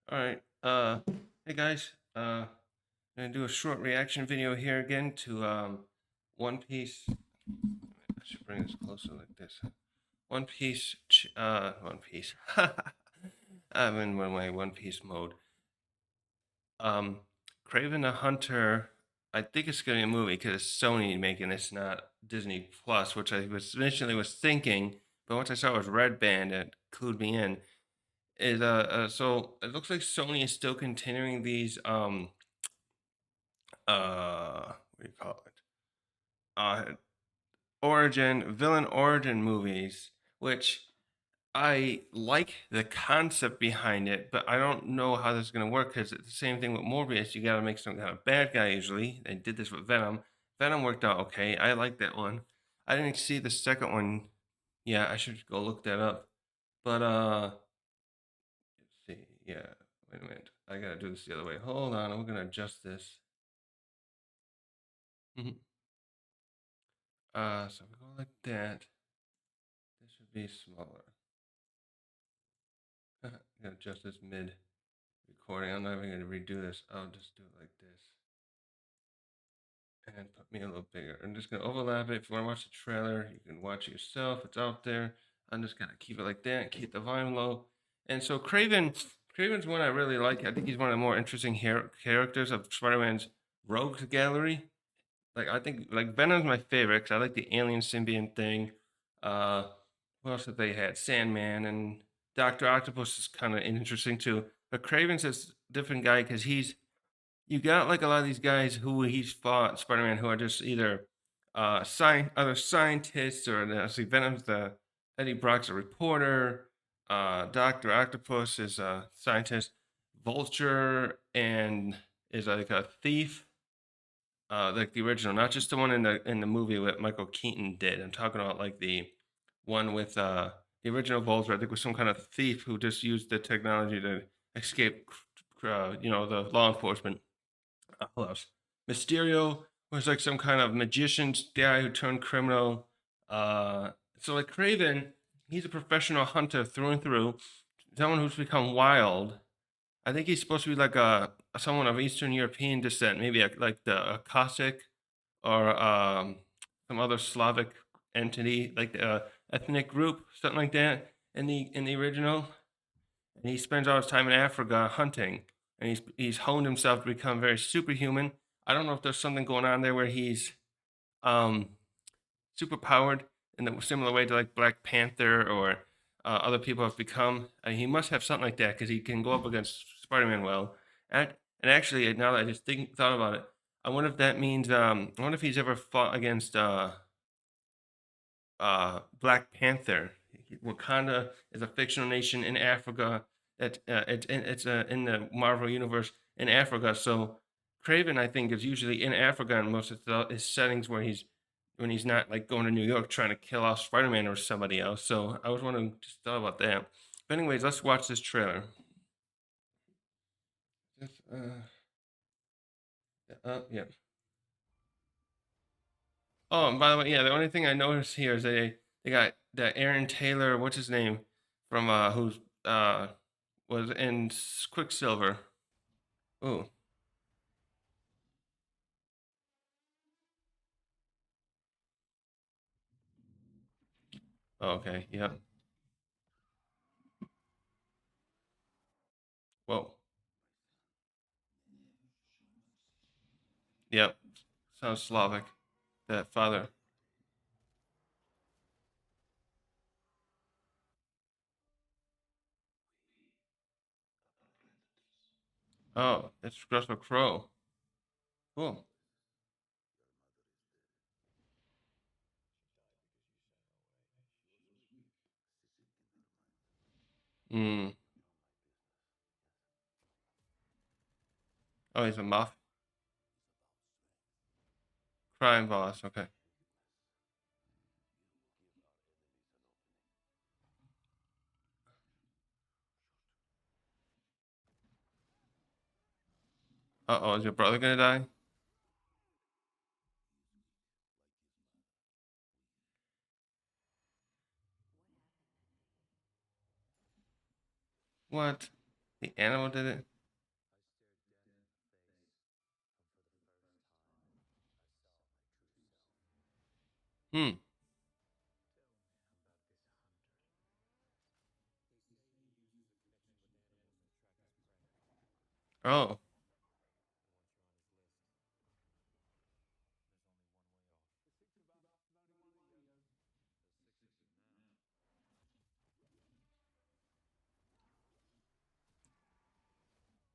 All right. Hey guys. I'm gonna do a short reaction video here again to One Piece. I should bring this closer like this. One Piece. One Piece. I'm in my One Piece mode. Um, Kraven the Hunter. I think it's gonna be a movie because it's Sony making this, not Disney Plus, which I was initially was thinking, but once I saw it was Red Band, it clued me in. So it looks like Sony is still continuing these what do you call it? Uh villain origin movies, which I like the concept behind it, but I don't know how this is gonna work because it's the same thing with Morbius. You gotta make some kind of bad guy usually. They did this with Venom. Venom worked out okay. I like that one. I didn't see the second one. Yeah, I should go look that up. But let's see. Yeah, wait a minute. I gotta do this the other way. Hold on, I'm gonna adjust this. Mhm. So we go like that. This should be smaller. I'm gonna adjust this mid recording. I'm not even gonna redo this. I'll just do it like this and put me a little bigger. I'm just gonna overlap it. If you want to watch the trailer, you can watch it yourself. It's out there. I'm just gonna keep it like that. Keep the volume low. And so Craven's one I really like. I think he's one of the more interesting characters of Spider-Man's rogues gallery. Like I think like Venom's my favorite because I like the alien symbiont thing. Uh, what else have they had? Sandman and Doctor Octopus is kind of interesting too. But Craven's this different guy because you got like a lot of these guys who he's fought Spider-Man who are just either other scientists or see Venom's the Eddie Brock's a reporter. Doctor Octopus is a scientist. Vulture and is like a thief, like the original, not just the one in the movie that Michael Keaton did. I'm talking about like the one with the original Vulture. I think was some kind of thief who just used the technology to escape, the law enforcement. Who else? Mysterio was like some kind of magician's guy who turned criminal. So like Craven, he's a professional hunter through and through, someone who's become wild. I think he's supposed to be like a someone of Eastern European descent, maybe like a Cossack or some other Slavic entity, like ethnic group, something like that in the original. And he spends all his time in Africa hunting, and he's honed himself to become very superhuman. I don't know if there's something going on there where he's um, super powered in a similar way to like Black Panther or other people have become. He must have something like that because he can go up against Spider-Man well. And, and actually, now that I just thought about it, I wonder if that means I wonder if he's ever fought against Black Panther. Wakanda is a fictional nation in Africa. It's in the Marvel universe in Africa. So Craven, I think, is usually in Africa in most of his settings where he's when he's not like going to New York trying to kill off Spider Man or somebody else. So I was wondering, just thought about that. But anyways, let's watch this trailer. Just, yeah. Oh, and by the way, yeah, the only thing I noticed here is they got that Aaron Taylor, what's his name, from who's was in Quicksilver. Oh, okay, yeah. Whoa, yep. Sounds Slavic. That father. Oh, it's Russell Crowe. Cool. Hmm. Oh, he's a crime boss. Okay. Uh oh, is your brother gonna die? What? The animal did it? Hmm. Oh.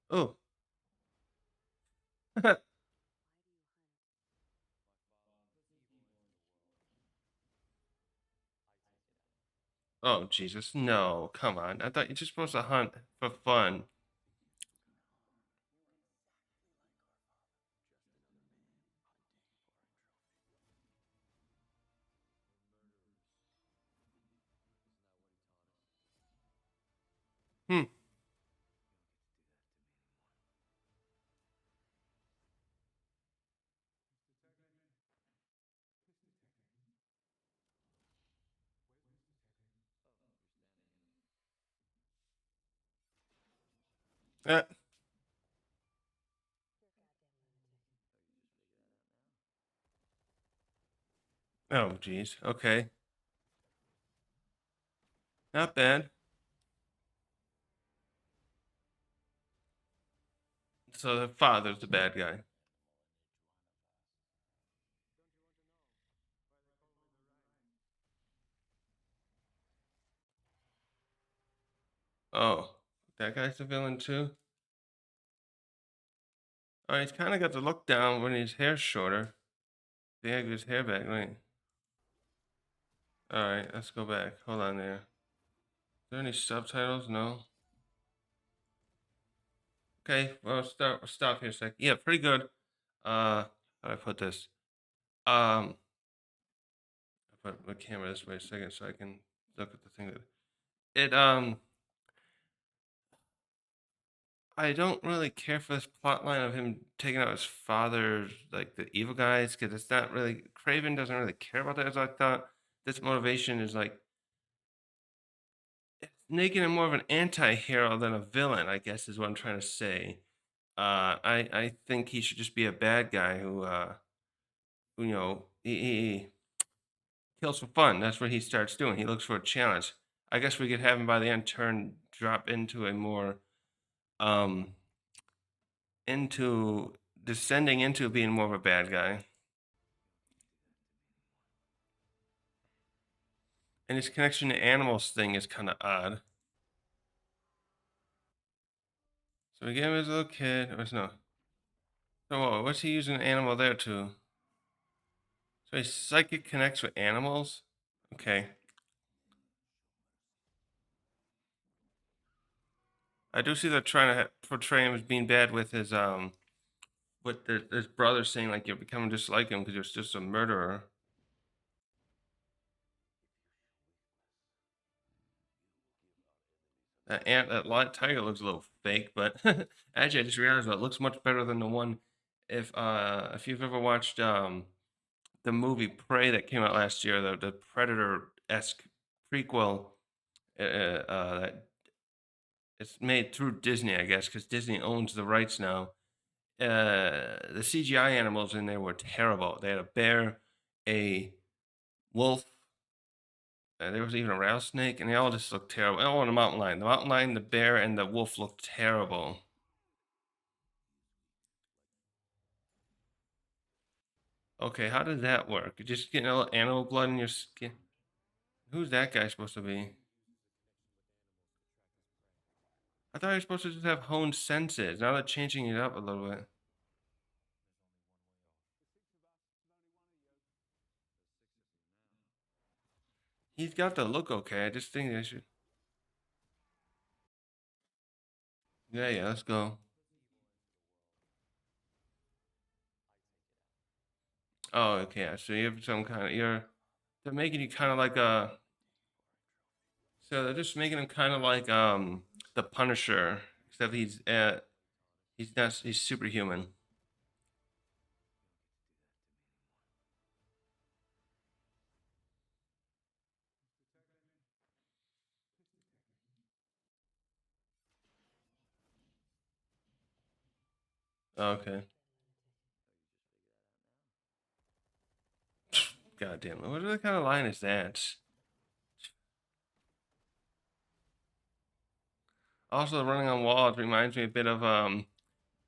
Oh. Oh, Jesus. No. Come on. I thought you're just supposed to hunt for fun. Hmm. Uh, oh, jeez. Okay. Not bad. So the father's the bad guy. Oh, that guy's the villain too? Oh, he's kind of got the look down when his hair's shorter. They had his hair back, right? All right, let's go back. Hold on there. Is there any subtitles? No. Okay, well, stop here a sec. Yeah, pretty good. How do I put this? I put my camera this way a second so I can look at the thing that I don't really care for this plot line of him taking out his father, like the evil guys, because it's not really Craven doesn't really care about that. As I thought, this motivation is like it's making him more of an anti-hero than a villain, I guess is what I'm trying to say. I think he should just be a bad guy who he kills for fun. That's what he starts doing. He looks for a challenge. I guess we could have him by the end drop into a more um into descending into being more of a bad guy. And his connection to animals thing is kind of odd. So we gave him as a little kid. Or no. So what's he using an animal there to? So he psychic connects with animals? Okay. I do see they're trying to portray him as being bad with his brother saying like you're becoming just like him because you're just a murderer. That light tiger looks a little fake, but actually I just realized it looks much better than the one. If you've ever watched the movie Prey that came out last year, the Predator esque prequel, that it's made through Disney, I guess, because Disney owns the rights now. The CGI animals in there were terrible. They had a bear, a wolf, there was even a rattlesnake, and they all just looked terrible. Oh, and the mountain lion. The mountain lion, the bear, and the wolf looked terrible. Okay, how did that work? You just getting a little animal blood in your skin? Who's that guy supposed to be? I thought he was supposed to just have honed senses. Now they're changing it up a little bit. He's got the look okay. I just think they should. Yeah, yeah, let's go. Oh, okay. So you have some kind of they're making you kind of like a. So they're just making him kind of like the Punisher, except he's not he's superhuman. Okay. God damn it. What kind of line is that? Also, running on walls reminds me a bit of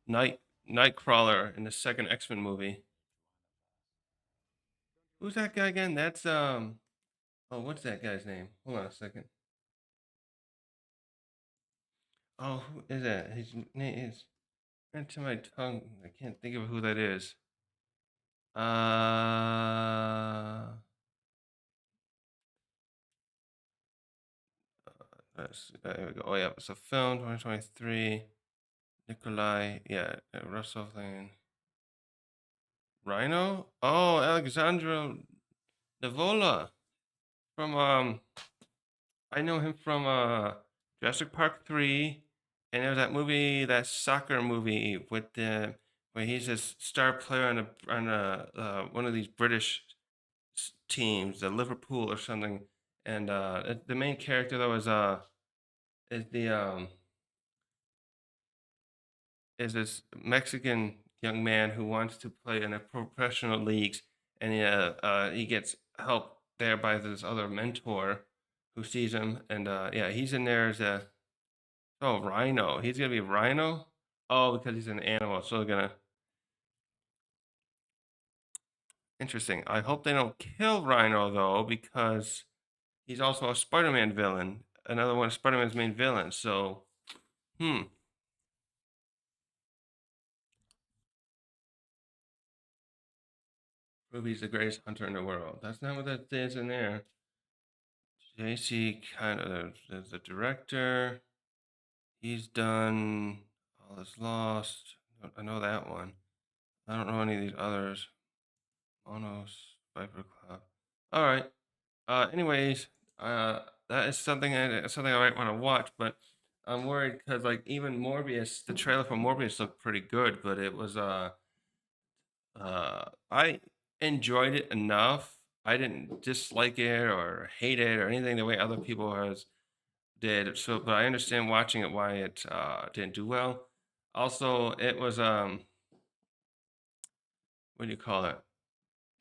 Night Nightcrawler in the second X-Men movie. Who's that guy again? That's oh, what's that guy's name? Hold on a second. Oh, who is that? His name is into my tongue. I can't think of who that is. There we go. Oh yeah, it's a film 2023. Nikolai, yeah, Russell Lane. Rhino? Oh, Alexandra Nivola from I know him from Jurassic Park 3, and there's that movie, that soccer movie with the where he's a star player on a one of these British teams, the Liverpool or something. And the main character though is the is this Mexican young man who wants to play in a professional leagues, and he gets help there by this other mentor who sees him, and yeah, he's in there as a oh Rhino. He's gonna be Rhino. Oh, because he's an animal, so they're gonna interesting. I hope they don't kill Rhino though, because he's also a Spider-Man villain, another one of Spider-Man's main villains. So, hmm, Ruby's the greatest hunter in the world. That's not what that is in there. JC kind of the director. He's done All Is Lost. I know that one. I don't know any of these others. Monos, Viper Club. All right. Anyways, that is something I might want to watch, but I'm worried because like even Morbius, the trailer for Morbius looked pretty good, but it was I enjoyed it enough. I didn't dislike it or hate it or anything the way other people has did. So, but I understand watching it why it didn't do well. Also, it was what do you call it?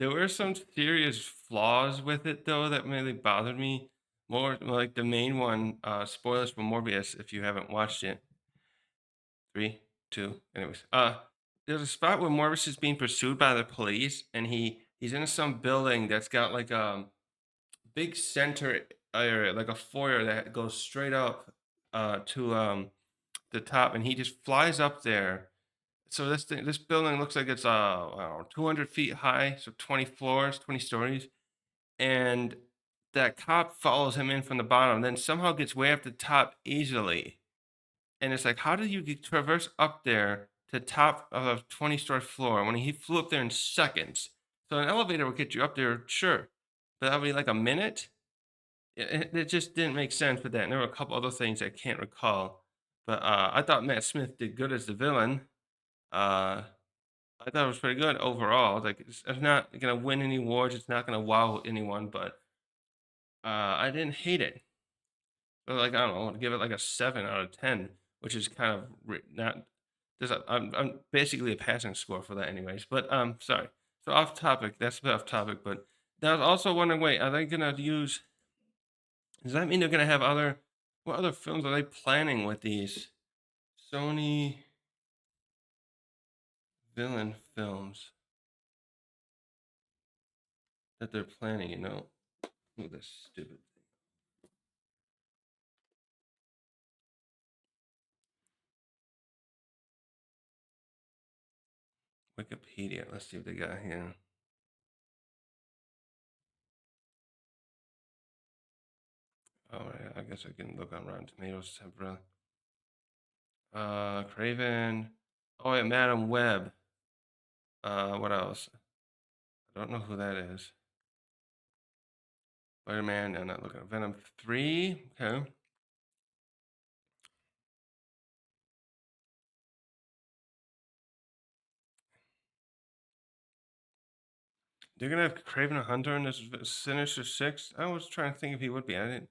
There were some serious flaws with it though that really bothered me. More like the main one, spoilers for Morbius if you haven't watched it. Three, two, anyways. There's a spot where Morbius is being pursued by the police, and he's in some building that's got like big center area, like a foyer that goes straight up to the top, and he just flies up there. So this building looks like it's I don't know, 200 feet high, so 20 floors, 20 stories, and that cop follows him in from the bottom, then somehow gets way up the top easily. And it's like, how did you traverse up there to the top of a 20-story floor when he flew up there in seconds? So an elevator would get you up there, sure, but that would be like a minute. It just didn't make sense with that. And there were a couple other things I can't recall, but I thought Matt Smith did good as the villain. Uh, I thought it was pretty good overall. Like it's not gonna win any awards. It's not gonna wow anyone, but I didn't hate it. But like I don't know, I'd give it like a 7 out of 10, which is kind of not. I'm basically a passing score for that, anyways. But sorry. So off topic. That's a bit off topic, but I was also wondering, wait, are they gonna use? Does that mean they're gonna have other? What other films are they planning with these Sony villain films that they're planning? Ooh, this stupid Wikipedia. Let's see what they got here. Oh, yeah, I guess I can look on Rotten Tomatoes temporarily. Kraven. Oh, yeah, Madam Web. What else? I don't know who that is. Spider-Man. I'm not looking at Venom 3. Okay. They're gonna have Kraven Hunter in this Sinister Six. I was trying to think if he would be. I didn't.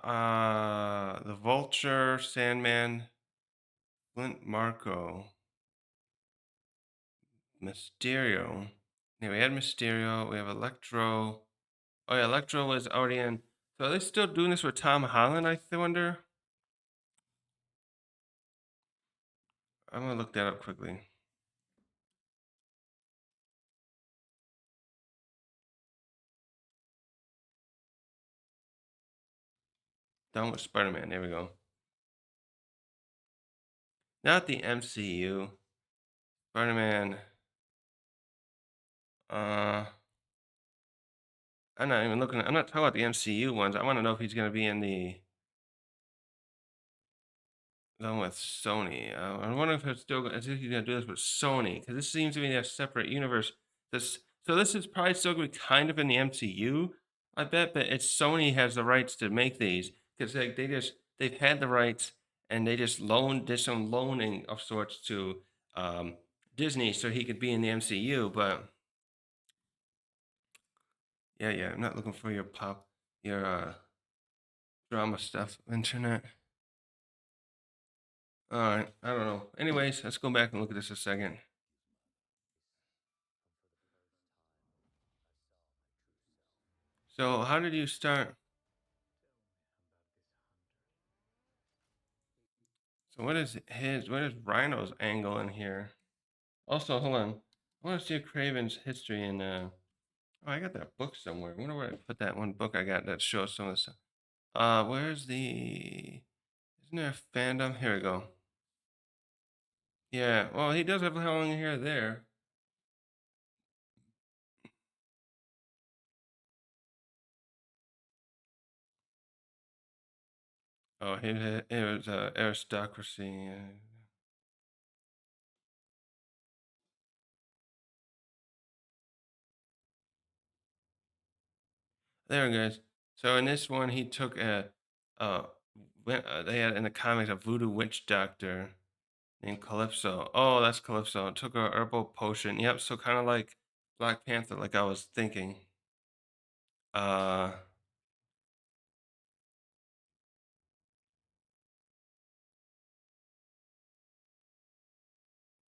The Vulture, Sandman, Flint Marco. Mysterio. Yeah, we had Mysterio. We have Electro. Oh yeah, Electro was already in. So are they still doing this with Tom Holland? I wonder. I'm gonna look that up quickly. Done with Spider-Man. There we go. Not the MCU. Spider-Man. Uh, I'm not even looking. I'm not talking about the MCU ones. I want to know if he's gonna be in the one with Sony. I wonder if it's still. I think he's gonna do this with Sony because this seems to be a separate universe. This is probably still gonna be kind of in the MCU. I bet, but it's Sony has the rights to make these because they've had the rights and they just did some loaning of sorts to um, Disney so he could be in the MCU. But yeah, I'm not looking for your drama stuff, internet. All right, I don't know. Anyways, let's go back and look at this a second. So, how did you start? So, what is Rhino's angle in here? Also, hold on. I want to see Craven's history in. Oh, I got that book somewhere. I wonder where I put that one book I got that shows some of this stuff. Where's the? Isn't there a fandom? Here we go. Yeah. Well, he does have long hair there. Oh, it was aristocracy. There it goes. So in this one, he took uh, they had in the comics a voodoo witch doctor named Calypso. Oh, that's Calypso. Took a herbal potion. Yep. So kind of like Black Panther, like I was thinking. Uh,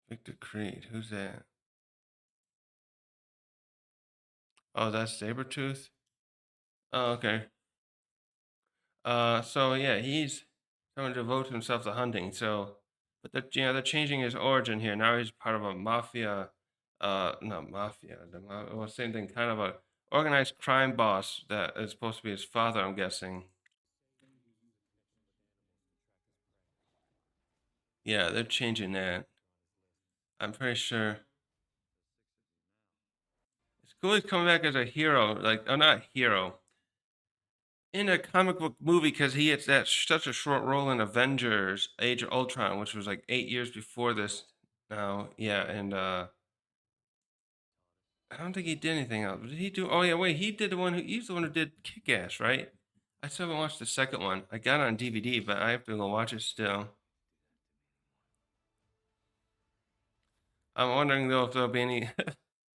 Victor Creed. Who's that? Oh, that's Sabretooth. Oh, okay. So yeah, he's going to devote himself to hunting. So, but they're changing his origin here. Now he's part of a mafia. Not mafia. Well, same thing. Kind of a organized crime boss that is supposed to be his father. I'm guessing. Yeah, they're changing that. I'm pretty sure. It's cool he's coming back as a hero, like oh, not hero in a comic book movie because he had such a short role in Avengers: Age of Ultron, which was like 8 years before this. Now, yeah, and I don't think he did anything else. Did he do? Oh yeah, wait, he did the one who he's the one who did Kick Ass, right? I still haven't watched the second one. I got it on DVD, but I have to go watch it still. I'm wondering though if there'll be any.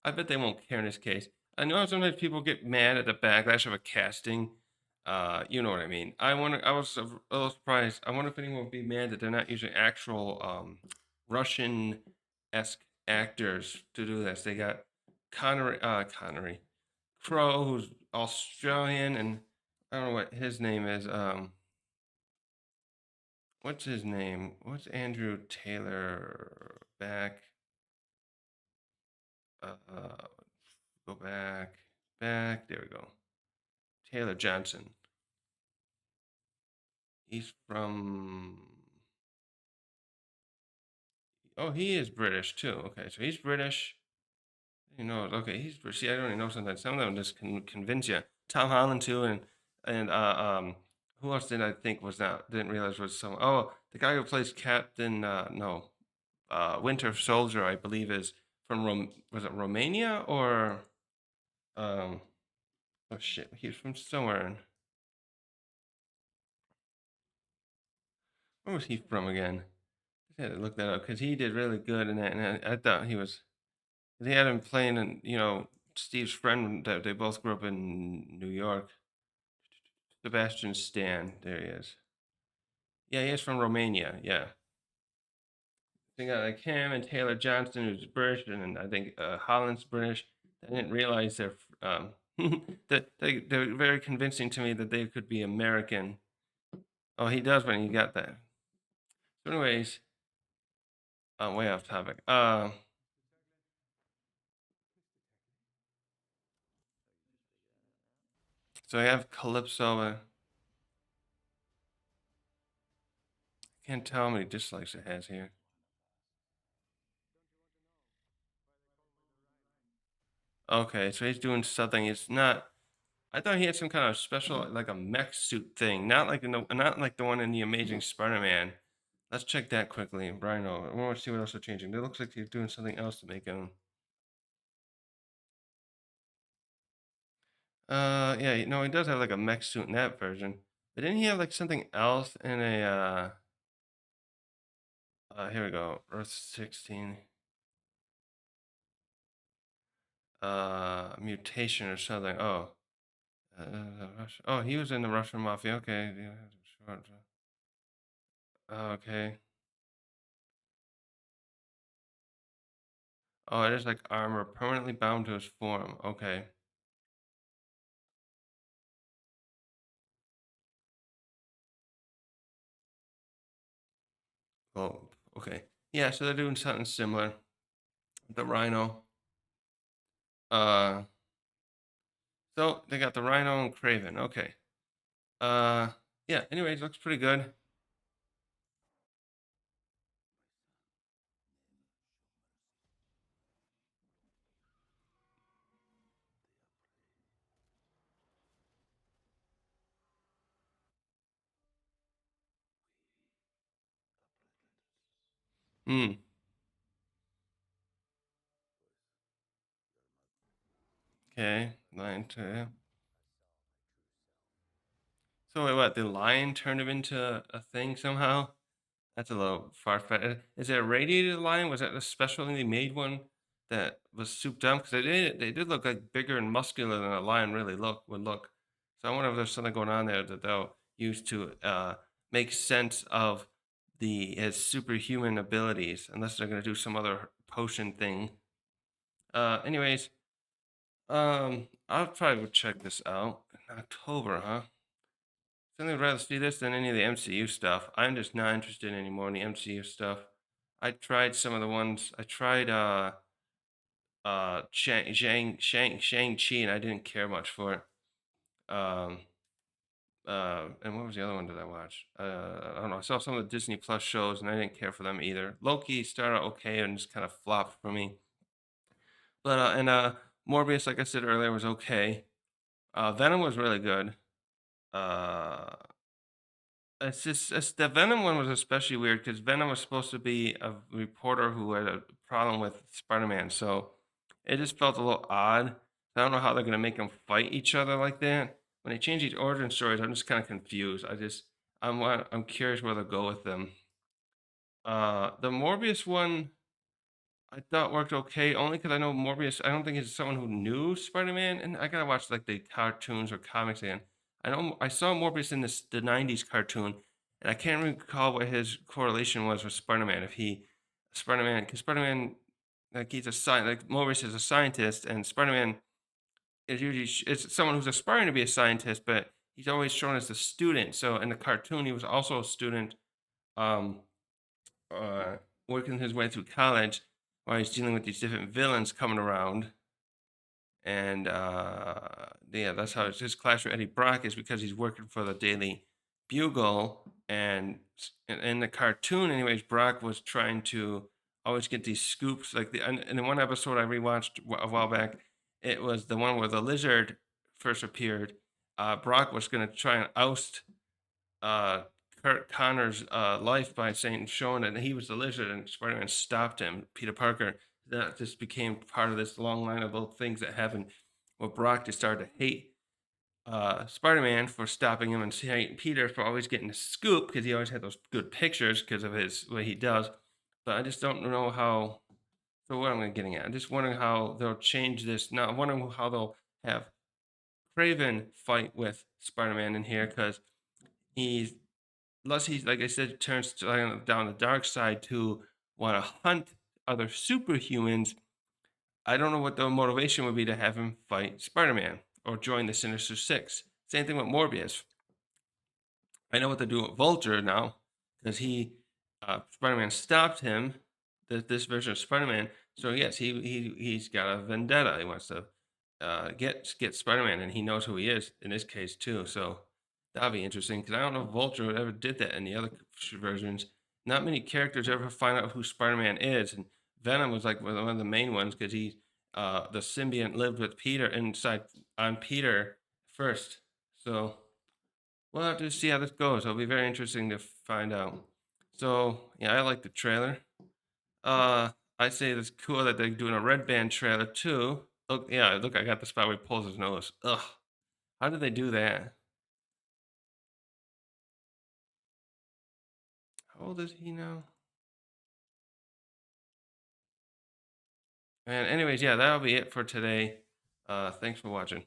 I bet they won't care in this case. I know sometimes people get mad at the backlash of a casting. You know what I mean. I wonder. I was a little surprised. I wonder if anyone would be mad that they're not using actual Russian esque actors to do this. They got Connery, Crow, who's Australian, and I don't know what his name is. What's his name? What's Andrew Taylor back? Uh, go back. There we go. Taylor Johnson. He's from. Oh, he is British too. Okay, so he's British. You know, okay, he's British. See, I don't even know sometimes. Some of them just can convince you. Tom Holland too, and who else did I think was not? Didn't realize was some. Oh, the guy who plays Captain. No, Winter Soldier, I believe, is from was it Romania or um oh shit, he's from somewhere. Where was he from again? I had to look that up because he did really good in that, and I thought he was. They had him playing, and Steve's friend that they both grew up in New York. Sebastian Stan, there he is. Yeah, he is from Romania. Yeah, They got like him and Taylor Johnson, who's British, and then I think Holland's British. I didn't realize that they're very convincing to me that they could be American. Oh, he does when you got that. So, anyways, way off topic. So I have Calypso. Can't tell how many dislikes it has here. Okay, so he's doing something. It's not. I thought he had some kind of special, like a mech suit thing, not like the one in the Amazing Spider-Man. Let's check that quickly, Rhino. I want to see what else are changing. It looks like he's doing something else to make him. Yeah, no, he does have like a mech suit in that version. But didn't he have like something else in a here we go, Earth 16, mutation or something. Oh, he was in the Russian mafia. Okay, yeah, short. Okay. Oh, it is like armor permanently bound to his form. Okay. Oh, okay. Yeah, so they're doing something similar. The Rhino. Uh, so they got the Rhino and Kraven. Okay. Uh, yeah. Anyways, looks pretty good. Hmm. Okay. Lion. So wait, what? The lion turned him into a thing somehow? That's a little far fetched. Is it a radiated lion? Was that a specially made one that was souped up? Because they did look like bigger and muscular than a lion really would look. So I wonder if there's something going on there that they'll use to make sense of his superhuman abilities, unless they're gonna do some other potion thing. Anyways, I'll probably check this out in October, huh? Certainly would rather see this than any of the MCU stuff. I'm just not interested anymore in the MCU stuff. I tried some of the ones. I tried Shang-Chi and I didn't care much for it. Um and what was the other one that I watched? I don't know. I saw some of the Disney Plus shows and I didn't care for them either. Loki started out okay and just kind of flopped for me. But Morbius, like I said earlier, was okay. Venom was really good. Uh the Venom one was especially weird because Venom was supposed to be a reporter who had a problem with Spider-Man, so it just felt a little odd. I don't know how they're gonna make them fight each other like that. When they change these origin stories, I'm just kind of confused. I'm curious where they'll go with them. The Morbius one I thought worked okay, only because I know Morbius. I don't think he's someone who knew Spider-Man, and I gotta watch like the cartoons or comics again. I know I saw Morbius in the '90s cartoon, and I can't recall what his correlation was with Spider-Man. If he Spider-Man, because Spider-Man, like he's a like Morbius is a scientist, and Spider-Man is usually it's someone who's aspiring to be a scientist, but he's always shown as a student. So in the cartoon, he was also a student. Um, uh, Working his way through college while he's dealing with these different villains coming around. And yeah, that's how his clash with Eddie Brock is because he's working for the Daily Bugle. And in the cartoon, anyways, Brock was trying to always get these scoops. Like in the one episode I rewatched a while back, it was the one where the lizard first appeared. Brock was going to try and oust uh, Kurt Connor's life by showing that he was the lizard, and Spider-Man stopped him. Peter Parker. That just became part of this long line of little things that happened. Where Brock just started to hate Spider-Man for stopping him, and hate Peter for always getting the scoop because he always had those good pictures because of his what he does. But I just don't know how. So what am I getting at? I'm just wondering how they'll change this. Now I'm wondering how they'll have Kraven fight with Spider-Man in here because he's unless he's like I said, turns down the dark side to want to hunt other superhumans. I don't know what the motivation would be to have him fight Spider-Man or join the Sinister Six. Same thing with Morbius. I know what they're doing with Vulture now because Spider-Man stopped him. This version of Spider-Man. So yes, he's got a vendetta. He wants to get Spider-Man, and he knows who he is in this case too. So that'll be interesting because I don't know if Vulture ever did that in the other versions. Not many characters ever find out who Spider-Man is, and Venom was like one of the main ones because the symbiont lived with Peter inside on Peter first. So we'll have to see how this goes. It'll be very interesting to find out. So yeah, I like the trailer. Uh, I say it's cool that they're doing a Red Band trailer too. Look, yeah, look, I got the spot where he pulls his nose. Ugh, how did they do that? How old is he now? And anyways, yeah, that'll be it for today. Thanks for watching.